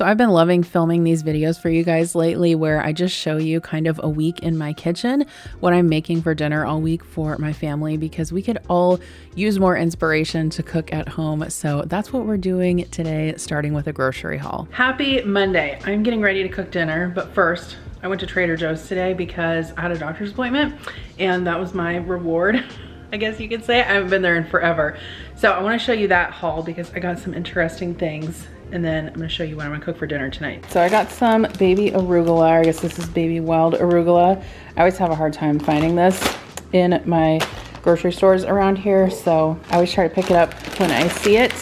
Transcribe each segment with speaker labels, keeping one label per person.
Speaker 1: So I've been loving filming these videos for you guys lately where I just show you kind of a week in my kitchen, what I'm making for dinner all week for my family, because we could all use more inspiration to cook at home. So that's what we're doing today, starting with a grocery haul. Happy Monday. I'm getting ready to cook dinner, but first I went to Trader Joe's today because I had a doctor's appointment and that was my reward. I guess you could say. I haven't been there in forever. So I want to show you that haul because I got some interesting things, and then I'm going to show you what I'm going to cook for dinner tonight. So I got some baby arugula. I guess this is baby wild arugula. I always have a hard time finding this in my grocery stores around here, so I always try to pick it up when I see it.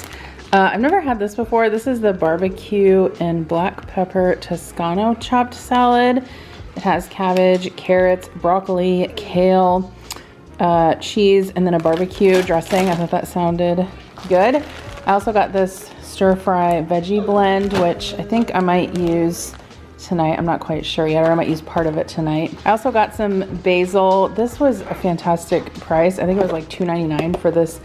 Speaker 1: I've never had this before. This is the barbecue and black pepper Toscano chopped salad. It has cabbage, carrots, broccoli, kale, cheese, and then a barbecue dressing. I thought that sounded good. I also got this stir fry veggie blend, which I think I might use tonight. I'm not quite sure yet, or I might use part of it tonight. I also got some basil. This was a fantastic price. I think it was like $2.99 for this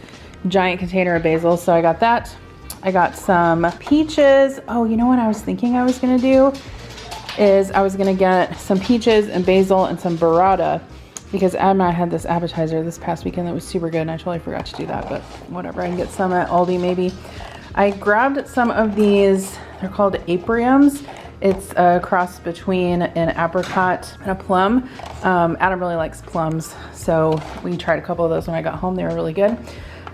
Speaker 1: giant container of basil, so I got that. I got some peaches. Oh, you know what I was thinking I was gonna do is I was gonna get some peaches and basil and some burrata, because Adam and I had this appetizer this past weekend that was super good, and I totally forgot to do that, but whatever. I can get some at Aldi maybe. I grabbed some of these. They're called apriums. It's a cross between an apricot and a plum. Adam really likes plums, so we tried a couple of those when I got home. They were really good.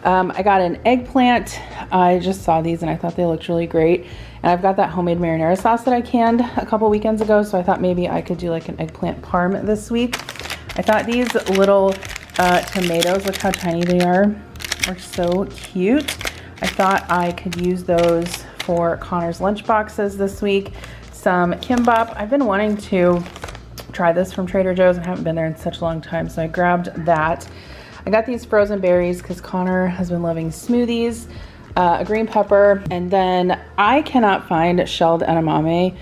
Speaker 1: I got an eggplant. I just saw these and I thought they looked really great. And I've got that homemade marinara sauce that I canned a couple weekends ago, so I thought maybe I could do like an eggplant parm this week. I thought these little tomatoes, look how tiny they are so cute. I thought I could use those for Connor's lunch boxes this week. Some kimbap. I've been wanting to try this from Trader Joe's. I haven't been there in such a long time, so I grabbed that. I got these frozen berries because Connor has been loving smoothies, a green pepper, and then I cannot find shelled edamame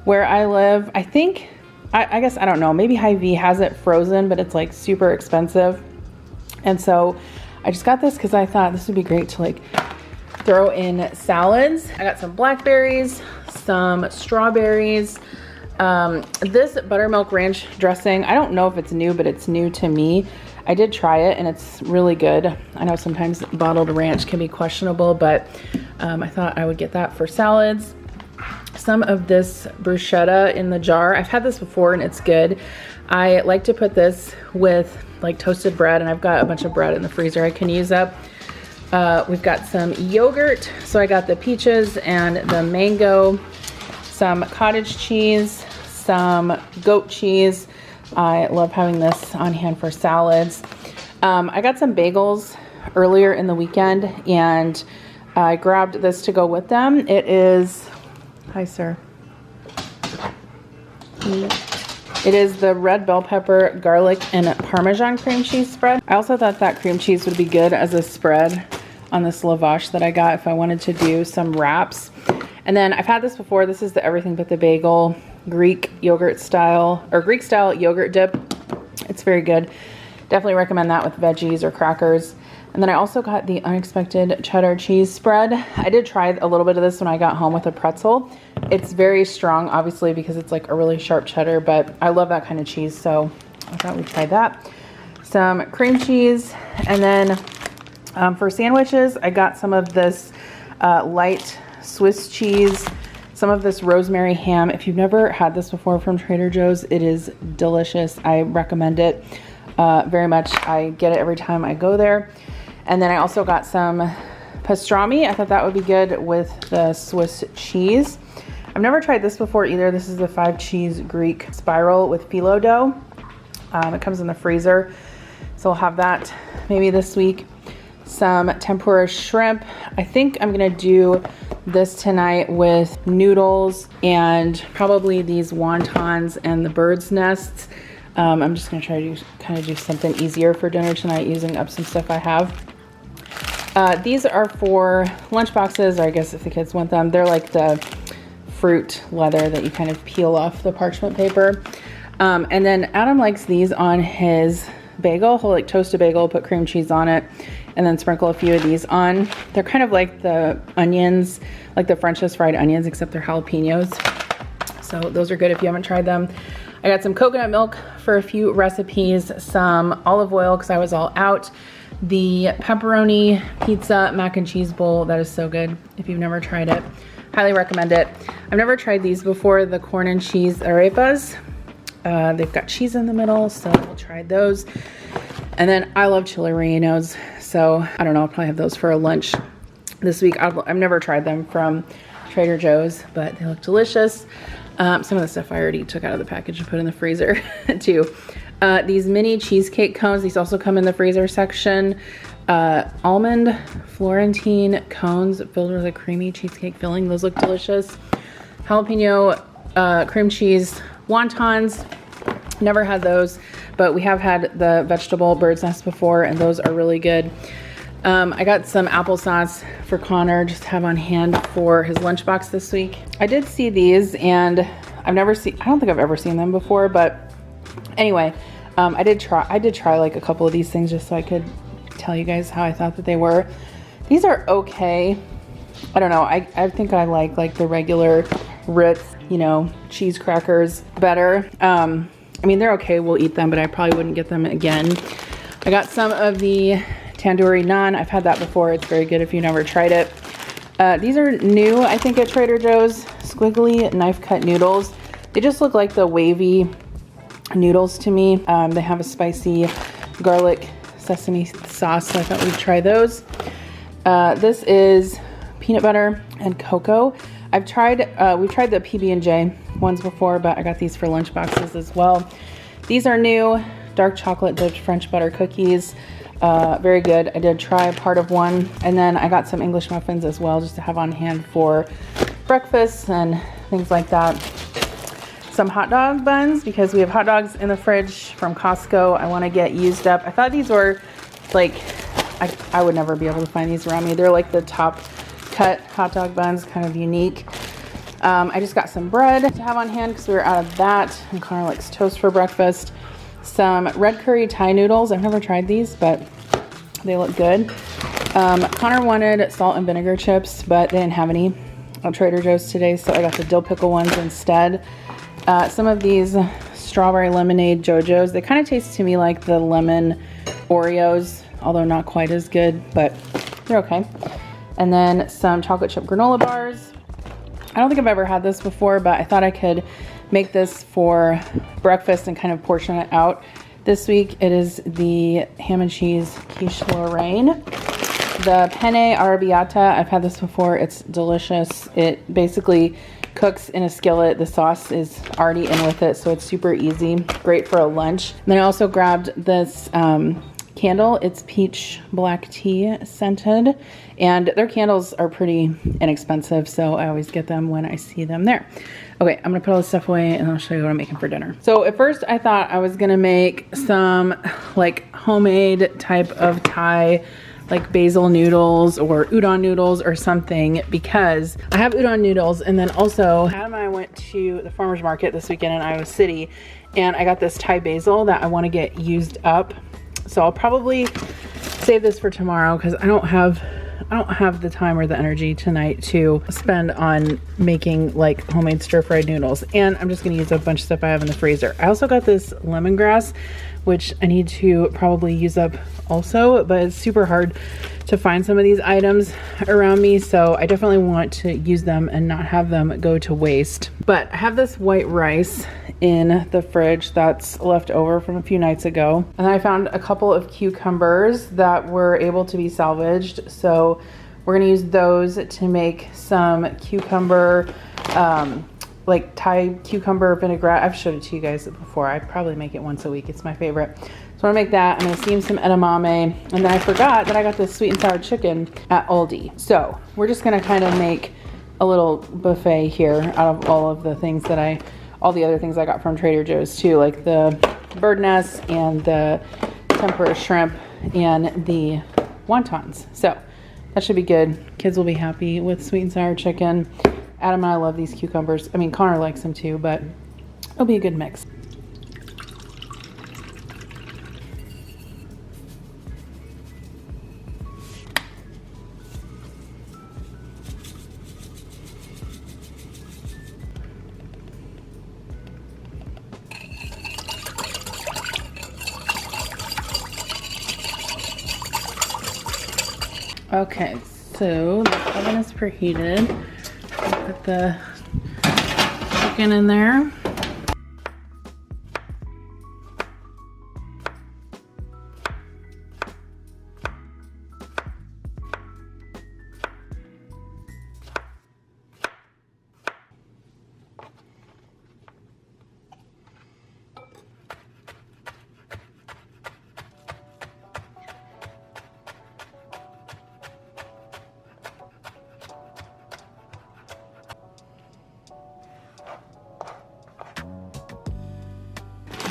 Speaker 1: where I live. I think, I guess, I don't know, maybe Hy-Vee has it frozen, but it's like super expensive. And so I just got this because I thought this would be great to like throw in salads. I got some blackberries, some strawberries, this buttermilk ranch dressing. I don't know if it's new, but it's new to me. I did try it and it's really good. I know sometimes bottled ranch can be questionable, but I thought I would get that for salads. Some of this bruschetta in the jar. I've had this before and it's good. I like to put this with like toasted bread, and I've got a bunch of bread in the freezer I can use up. We've got some yogurt. So I got the peaches and the mango, some cottage cheese, some goat cheese. I love having this on hand for salads. I got some bagels earlier in the weekend and I grabbed this to go with them. It is, hi sir. It is the red bell pepper, garlic, and Parmesan cream cheese spread. I also thought that cream cheese would be good as a spread on this lavash that I got if I wanted to do some wraps. And then I've had this before. This is the everything but the bagel Greek yogurt style, or Greek style yogurt dip. It's very good. Definitely recommend that with veggies or crackers. And then I also got the unexpected cheddar cheese spread. I did try a little bit of this when I got home with a pretzel. It's very strong, obviously, because it's like a really sharp cheddar, but I love that kind of cheese, so I thought we'd try that. Some cream cheese, and then for sandwiches, I got some of this light Swiss cheese, some of this rosemary ham. If you've never had this before from Trader Joe's, it is delicious. I recommend it very much. I get it every time I go there. And then I also got some pastrami. I thought that would be good with the Swiss cheese. I've never tried this before either. This is the 5-cheese Greek spiral with phyllo dough. It comes in the freezer, so I'll have that maybe this week. Some tempura shrimp. I think I'm gonna do this tonight with noodles and probably these wontons and the bird's nests. I'm just gonna try to kind of do something easier for dinner tonight using up some stuff I have. These are for lunch boxes, or I guess if the kids want them. They're like the fruit leather that you kind of peel off the parchment paper. And then Adam likes these on his bagel. He'll like toast a bagel, put cream cheese on it, and then sprinkle a few of these on. They're kind of like the onions, like the French's fried onions, except they're jalapenos. So those are good if you haven't tried them. I got some coconut milk for a few recipes, some olive oil because I was all out. The pepperoni pizza mac and cheese bowl, that is so good. If you've never tried it, highly recommend it. I've never tried these before, the corn and cheese arepas. They've got cheese in the middle, so we'll try those. And then I love chili rellenos, so I don't know, I'll probably have those for a lunch this week. I've never tried them from Trader Joe's, but they look delicious. Some of the stuff I already took out of the package and put in the freezer too. These mini cheesecake cones, these also come in the freezer section. Almond Florentine cones filled with a creamy cheesecake filling. Those look delicious. Jalapeno cream cheese wontons. Never had those, but we have had the vegetable bird's nest before, and those are really good. I got some applesauce for Connor, just to have on hand for his lunchbox this week. I did see these, and I don't think I've ever seen them before, but anyway, I did try like a couple of these things just so I could tell you guys how I thought that they were. These are okay. I don't know. I think I like the regular Ritz, you know, cheese crackers better. I mean, they're okay. We'll eat them, but I probably wouldn't get them again. I got some of the tandoori naan. I've had that before. It's very good if you never tried it. These are new, I think, at Trader Joe's. Squiggly knife cut noodles. They just look like the wavy noodles to me. They have a spicy garlic sesame sauce, so I thought we'd try those. This is peanut butter and cocoa. we've tried the PB&J ones before, but I got these for lunch boxes as well. These are new, dark chocolate dipped French butter cookies. Very good. I did try part of one, and then I got some English muffins as well, just to have on hand for breakfast and things like that. Some hot dog buns, because we have hot dogs in the fridge from Costco. I want to get used up. I thought these were like, I would never be able to find these around me. They're like the top cut hot dog buns, kind of unique. I just got some bread to have on hand because we were out of that, and Connor likes toast for breakfast. Some red curry Thai noodles. I've never tried these, but they look good. Connor wanted salt and vinegar chips, but they didn't have any at Trader Joe's today, so I got the dill pickle ones instead. Some of these strawberry lemonade JoJo's. They kind of taste to me like the lemon Oreos, although not quite as good, but they're okay. And then some chocolate chip granola bars. I don't think I've ever had this before, but I thought I could make this for breakfast and kind of portion it out. This week it is the ham and cheese quiche Lorraine. The penne arrabbiata, I've had this before. It's delicious. It basically cooks in a skillet. The sauce is already in with it, so it's super easy. Great for a lunch. And then I also grabbed this candle. It's peach black tea scented, and their candles are pretty inexpensive, so I always get them when I see them there. Okay, I'm gonna put all this stuff away and I'll show you what I'm making for dinner. So at first I thought I was gonna make some like homemade type of Thai, like basil noodles or udon noodles or something, because I have udon noodles. And then also Adam and I went to the farmer's market this weekend in Iowa City, and I got this Thai basil that I want to get used up. So I'll probably save this for tomorrow because I don't have the time or the energy tonight to spend on making like homemade stir-fried noodles. And I'm just gonna use a bunch of stuff I have in the freezer. I also got this lemongrass, which I need to probably use up also, but it's super hard to find some of these items around me, so I definitely want to use them and not have them go to waste. But I have this white rice in the fridge that's left over from a few nights ago, and I found a couple of cucumbers that were able to be salvaged, so we're gonna use those to make some cucumber like Thai cucumber vinaigrette. I've showed it to you guys before. I probably make it once a week. It's my favorite. So I'm gonna make that. I'm gonna steam some edamame. And then I forgot that I got this sweet and sour chicken at Aldi. So we're just gonna kind of make a little buffet here out of all of the things that all the other things I got from Trader Joe's too, like the bird nest and the tempura shrimp and the wontons. So that should be good. Kids will be happy with sweet and sour chicken. Adam and I love these cucumbers. I mean, Connor likes them too, but it'll be a good mix. Okay, so the oven is preheated. Put the chicken in there.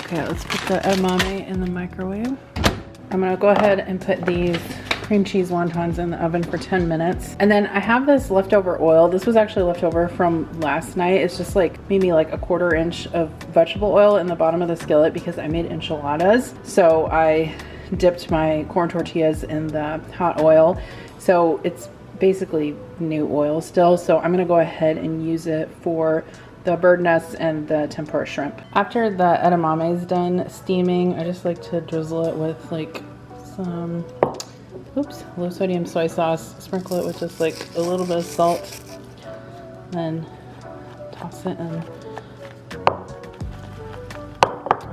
Speaker 1: Okay, let's put the edamame in the microwave. I'm gonna go ahead and put these cream cheese wontons in the oven for 10 minutes. And then I have this leftover oil. This was actually leftover from last night. It's just like maybe like a 1/4 inch of vegetable oil in the bottom of the skillet because I made enchiladas. So I dipped my corn tortillas in the hot oil. So it's basically new oil still. So I'm gonna go ahead and use it for the bird nests and the tempura shrimp. After the edamame is done steaming, I just like to drizzle it with like some, low sodium soy sauce, sprinkle it with just like a little bit of salt, then toss it in a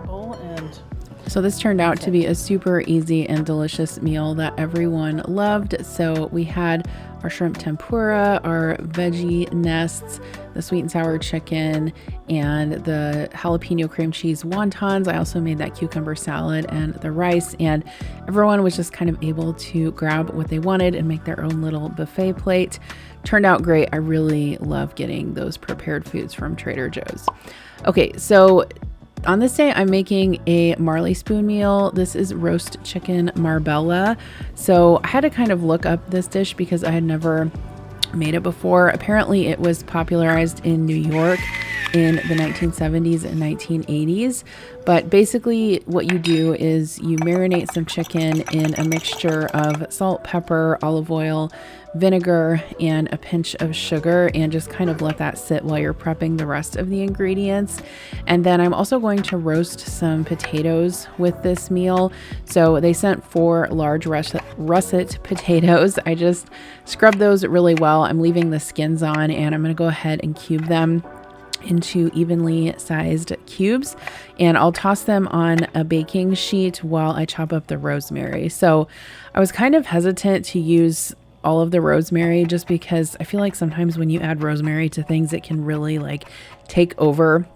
Speaker 1: bowl. And so this turned out to be a super easy and delicious meal that everyone loved. So we had our shrimp tempura, our veggie nests, the sweet and sour chicken, and the jalapeno cream cheese wontons. I also made that cucumber salad and the rice, and everyone was just kind of able to grab what they wanted and make their own little buffet plate. Turned out great. I really love getting those prepared foods from Trader Joe's. Okay, so on this day, I'm making a Marley spoon meal. This is roast chicken Marbella. So I had to kind of look up this dish because I had never made it before. Apparently it was popularized in New York in the 1970s and 1980s. But basically what you do is you marinate some chicken in a mixture of salt, pepper, olive oil, vinegar, and a pinch of sugar, and just kind of let that sit while you're prepping the rest of the ingredients. And then I'm also going to roast some potatoes with this meal. So they sent 4 large russet potatoes. I just scrubbed those really well. I'm leaving the skins on, and I'm going to go ahead and cube them into evenly sized cubes, and I'll toss them on a baking sheet while I chop up the rosemary. So I was kind of hesitant to use all of the rosemary just because I feel like sometimes when you add rosemary to things, it can really like take over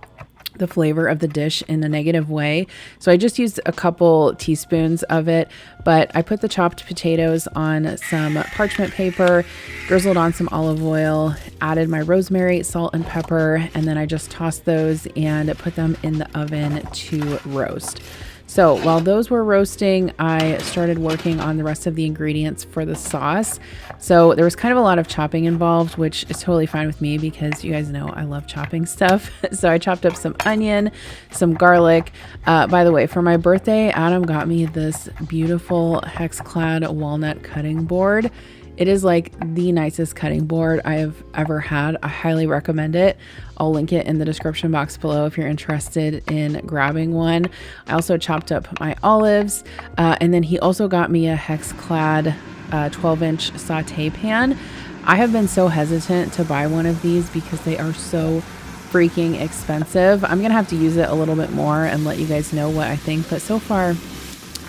Speaker 1: the flavor of the dish in a negative way. So I just used a couple teaspoons of it, but I put the chopped potatoes on some parchment paper, drizzled on some olive oil, added my rosemary, salt, and pepper, and then I just tossed those and put them in the oven to roast. So while those were roasting, I started working on the rest of the ingredients for the sauce. So there was kind of a lot of chopping involved, which is totally fine with me because you guys know I love chopping stuff. So I chopped up some onion, some garlic. By the way, for my birthday, Adam got me this beautiful hex-clad walnut cutting board. It is like the nicest cutting board I have ever had. I highly recommend it. I'll link it in the description box below if you're interested in grabbing one. I also chopped up my olives, and then he also got me a hex-clad 12-inch saute pan. I have been so hesitant to buy one of these because they are so freaking expensive. I'm gonna have to use it a little bit more and let you guys know what I think, but so far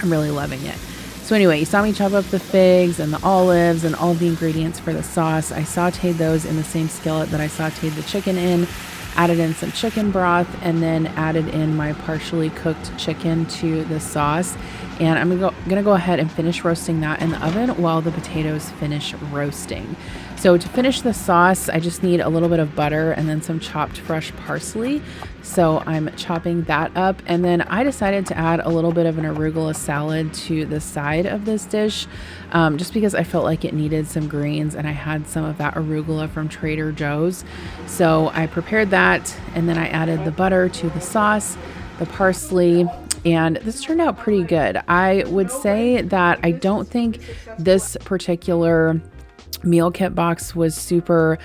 Speaker 1: I'm really loving it. So anyway, you saw me chop up the figs and the olives and all the ingredients for the sauce. I sauteed those in the same skillet that I sauteed the chicken in, added in some chicken broth, and then added in my partially cooked chicken to the sauce. And I'm gonna go ahead and finish roasting that in the oven while the potatoes finish roasting. So to finish the sauce, I just need a little bit of butter and then some chopped fresh parsley. So I'm chopping that up, and then I decided to add a little bit of an arugula salad to the side of this dish, just because I felt like it needed some greens, and I had some of that arugula from Trader Joe's. So I prepared that, and then I added the butter to the sauce, the parsley, and this turned out pretty good. I would say that I don't think this particular meal kit box was super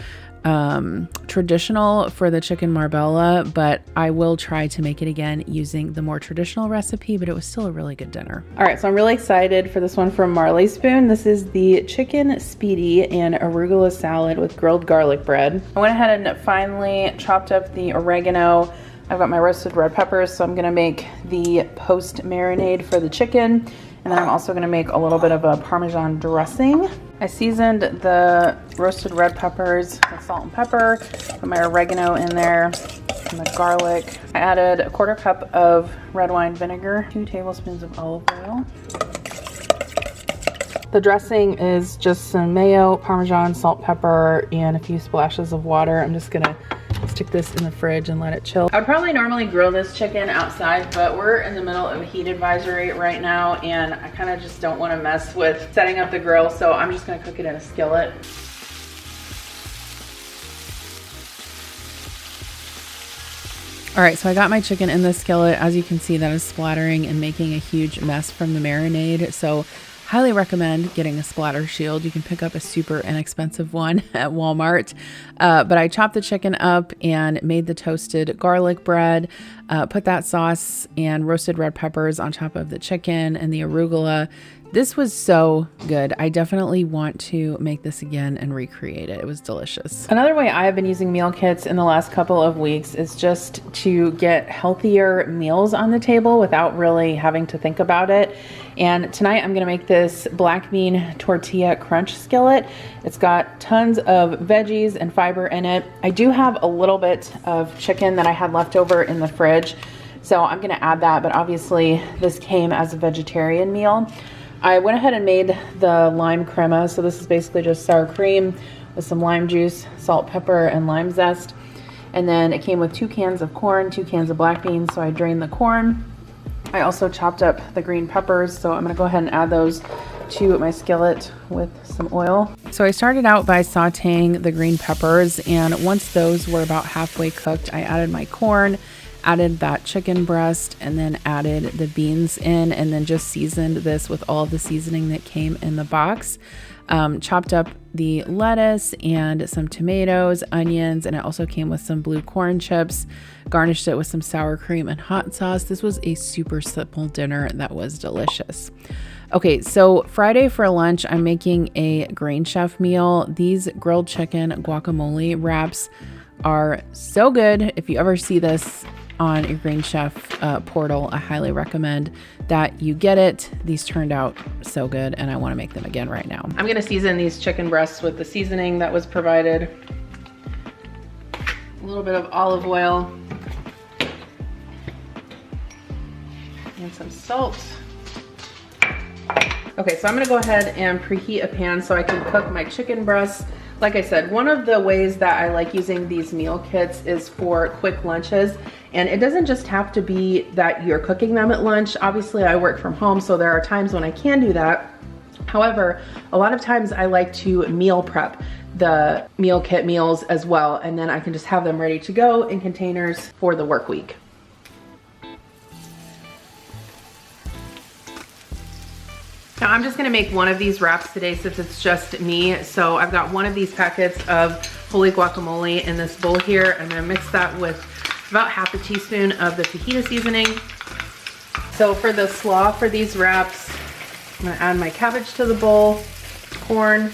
Speaker 1: traditional for the chicken Marbella, but I will try to make it again using the more traditional recipe, but it was still a really good dinner. All right, so I'm really excited for this one from Marley Spoon. This is the chicken Spiedi and arugula salad with grilled garlic bread. I went ahead and finally chopped up the oregano. I've got my roasted red peppers, so I'm gonna make the post marinade for the chicken. And then I'm also gonna make a little bit of a Parmesan dressing. I seasoned the roasted red peppers with salt and pepper, put my oregano in there, and the garlic. I added a 1/4 cup of red wine vinegar, 2 tablespoons of olive oil. The dressing is just some mayo, Parmesan, salt, pepper, and a few splashes of water. I'm just gonna stick this in the fridge and let it chill. I would probably normally grill this chicken outside, but we're in the middle of a heat advisory right now, and I kind of just don't want to mess with setting up the grill, so I'm just going to cook it in a skillet. All right, so I got my chicken in the skillet. As you can see, that is splattering and making a huge mess from the marinade, so highly recommend getting a splatter shield. You can pick up a super inexpensive one at Walmart. But I chopped the chicken up and made the toasted garlic bread, put that sauce and roasted red peppers on top of the chicken and the arugula. This was so good. I definitely want to make this again and recreate it. It was delicious. Another way I have been using meal kits in the last couple of weeks is just to get healthier meals on the table without really having to think about it. And tonight I'm gonna make this black bean tortilla crunch skillet. It's got tons of veggies and fiber in it. I do have a little bit of chicken that I had left over in the fridge, so I'm gonna add that, but obviously this came as a vegetarian meal. I went ahead and made the lime crema. So this is basically just sour cream with some lime juice, salt, pepper, and lime zest. And then it came with 2 cans of corn, 2 cans of black beans. So I drained the corn. I also chopped up the green peppers. So I'm gonna go ahead and add those to my skillet with some oil. So I started out by sauteing the green peppers, and once those were about halfway cooked, I added my corn, added that chicken breast, and then added the beans in, and then just seasoned this with all of the seasoning that came in the box. Chopped up the lettuce and some tomatoes, onions, and it also came with some blue corn chips. Garnished it with some sour cream and hot sauce. This was a super simple dinner that was delicious. Okay, so Friday for lunch, I'm making a Grain Chef meal. These grilled chicken guacamole wraps are so good. If you ever see this on your Grain Chef portal, I highly recommend that you get it. These turned out so good, and I want to make them again right now. I'm going to season these chicken breasts with the seasoning that was provided. A little bit of olive oil and some salt. Okay, so I'm gonna go ahead and preheat a pan so I can cook my chicken breasts. Like I said, one of the ways that I like using these meal kits is for quick lunches. And it doesn't just have to be that you're cooking them at lunch. Obviously, I work from home, so there are times when I can do that. However, a lot of times I like to meal prep the meal kit meals as well, and then I can just have them ready to go in containers for the work week. Now I'm just gonna make one of these wraps today since it's just me. So I've got one of these packets of holy guacamole in this bowl here. I'm gonna mix that with about half a teaspoon of the fajita seasoning. So for the slaw for these wraps, I'm gonna add my cabbage to the bowl, corn.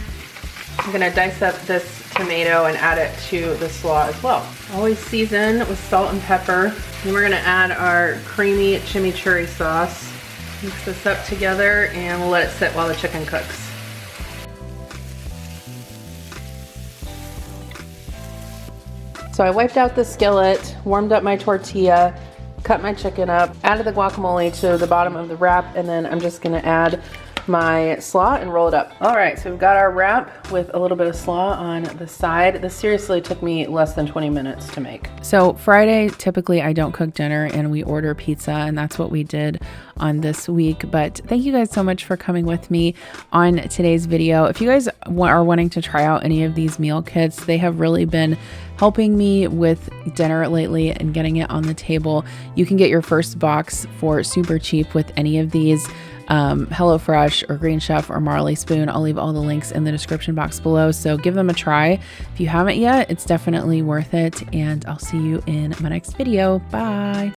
Speaker 1: I'm gonna dice up this tomato and add it to the slaw as well. Always season with salt and pepper. Then we're gonna add our creamy chimichurri sauce. Mix this up together and we'll let it sit while the chicken cooks. So I wiped out the skillet, warmed up my tortilla, cut my chicken up, added the guacamole to the bottom of the wrap, and then I'm just gonna add my slaw and roll it up. All right, so we've got our wrap with a little bit of slaw on the side. This seriously took me less than 20 minutes to make. So Friday, typically I don't cook dinner and we order pizza, and that's what we did on this week. But thank you guys so much for coming with me on today's video. If you guys are wanting to try out any of these meal kits, they have really been helping me with dinner lately and getting it on the table. You can get your first box for super cheap with any of these. HelloFresh or Green Chef or Marley Spoon. I'll leave all the links in the description box below. So give them a try. If you haven't yet, it's definitely worth it. And I'll see you in my next video. Bye.